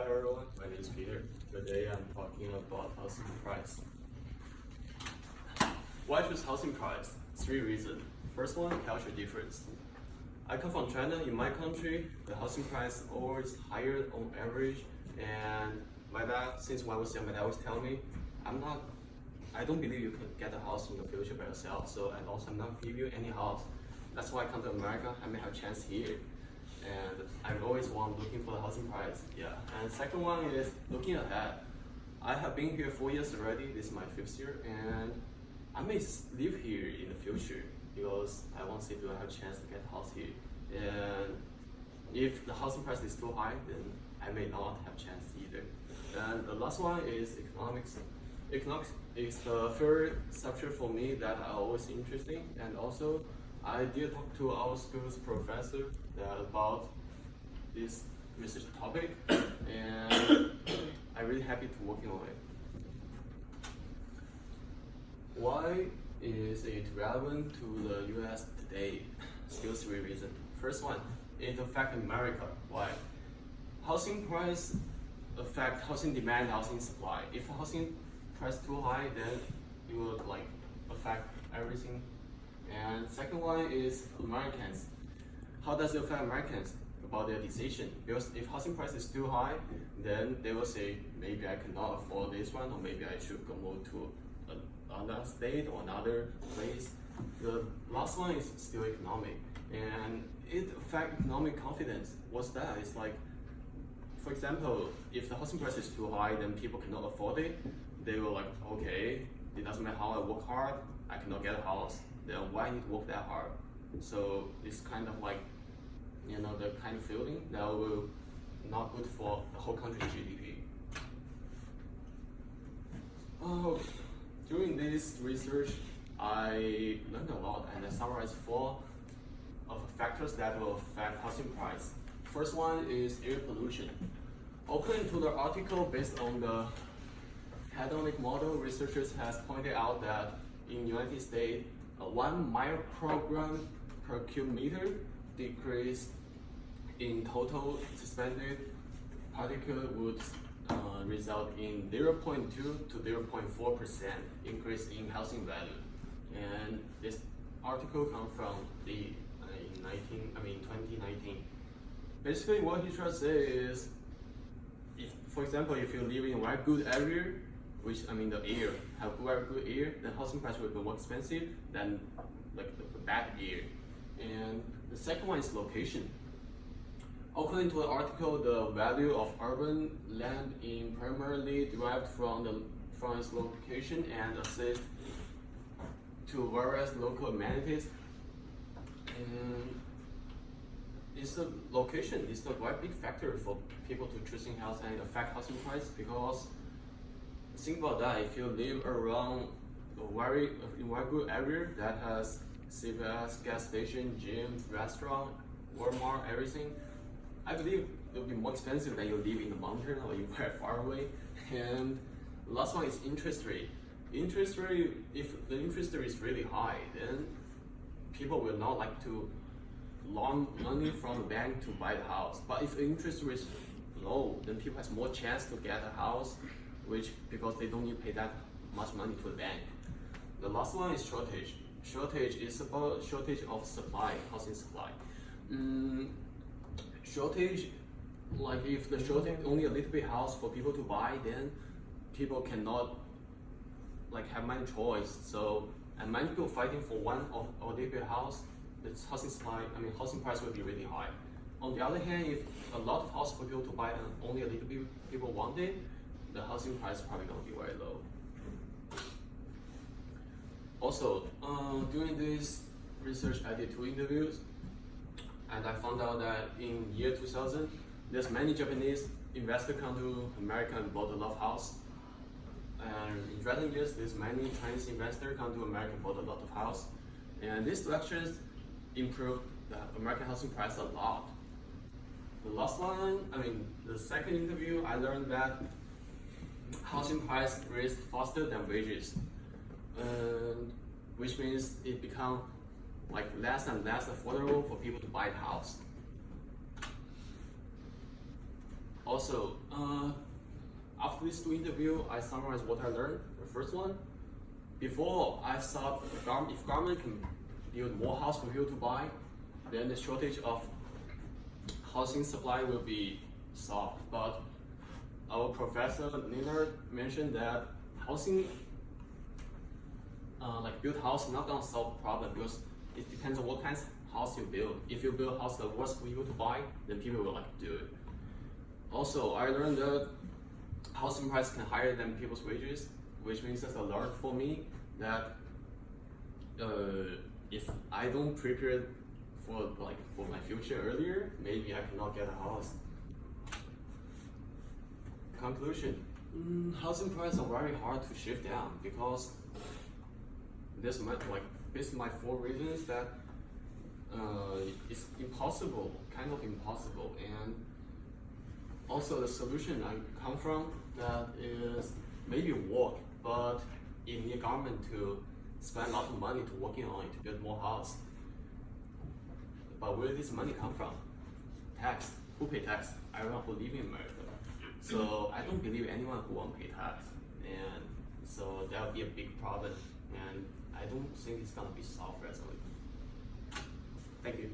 everyone, my name is Peter. Today I'm talking about housing price. Why choose housing price? 3 reasons. First one, culture difference. I come from China. In my country, the housing price always higher on average, and my dad, since when I was young, my dad always tell me, I don't believe you can get a house in the future by yourself. So, and also I'm not give you any house. That's why I come to America. I may have a chance here. And I've always looking for the housing price. Yeah. And second one is looking ahead. I have been here 4 years already. This is my 5th year, and I may live here in the future because I want to see do I have a chance to get a house here. And if the housing price is too high, then I may not have a chance either. And the last one is economics. Economics is the third subject for me that I always interesting, and also I did talk to our school's professor about this research topic, and I'm really happy to working on it. Why is it relevant to the US today? Still 3 reasons. First one, it affects America. Why? Housing price affect housing demand, housing supply. If housing price too high, then it will affect everything. And second one is Americans. How does it affect Americans about their decision? Because if housing price is too high, then they will say maybe I cannot afford this one, or maybe I should go move to another state or another place. The last one is still economic, and it affects economic confidence. What's that? It's like, for example, if the housing price is too high, then people cannot afford it. They will okay, it doesn't matter how I work hard, I cannot get a house. Then why I need to work that hard? So it's kind of the kind of feeling that will not good for the whole country's GDP. During this research, I learned a lot, and I summarized 4 of the factors that will affect housing price. First one is air pollution. According to the article based on the hedonic model, researchers has pointed out that in United States, 1 microgram per cubic meter decrease in total suspended particle would result in 0.2 to 0.4% increase in housing value. And this article comes from 2019. Basically, what he tries to say is, for example, if you live in a very good area, which the air have very good air, then housing price will be more expensive than the bad air. And the second one is location. According to the article, the value of urban land is primarily derived from its location and access to various local amenities. And it's the location is a very big factor for people to choosing house and affect housing price, because think about that. If you live around a very good area that has CVS, gas station, gym, restaurant, Walmart, everything, I believe it will be more expensive than you live in the mountain or you very far away. And the last one is interest rate. Interest rate, if the interest rate is really high, then people will not like to loan money from the bank to buy the house. But if the interest rate is low, then people has more chance to get a house, because they don't need to pay that much money to the bank. The last one is shortage. Shortage is about shortage of supply, housing supply. Shortage, if the shortage only a little bit house for people to buy, then people cannot have many choice. So, and many people fighting for one or little bit house, the housing supply, housing price will be really high. On the other hand, if a lot of house for people to buy and only a little bit people want it, the housing price is probably going to be very low. Also, during this research, I did 2 interviews, and I found out that in year 2000, there's many Japanese investors come to America and bought a lot of house. And in recent years, there's many Chinese investors come to America and bought a lot of house. And these directions improved the American housing price a lot. The last one, the second interview, I learned that housing price raised faster than wages, which means it become less and less affordable for people to buy the house. Also, after these two interviews, I summarize what I learned. The first one, before I thought if government can build more house for people to buy, then the shortage of housing supply will be solved. But our professor Leonard mentioned that housing, like build house, not gonna solve the problem because it depends on what kind of house you build. If you build a house that works for people to buy, then people will like do it. Also, I learned that housing price can higher than people's wages, which means that's a learn for me that if I don't prepare for my future earlier, maybe I cannot get a house. Conclusion: housing prices are very hard to shift down because this based on my 4 reasons that it's impossible, kind of impossible, and also the solution I come from that is maybe work, but it need government to spend a lot of money to working on it to build more house. But where does this money come from? Tax. Who pay tax? Everyone who live in America. So I don't believe anyone who won't pay tax, and so that would be a big problem. And I don't think it's gonna be solved recently. Thank you.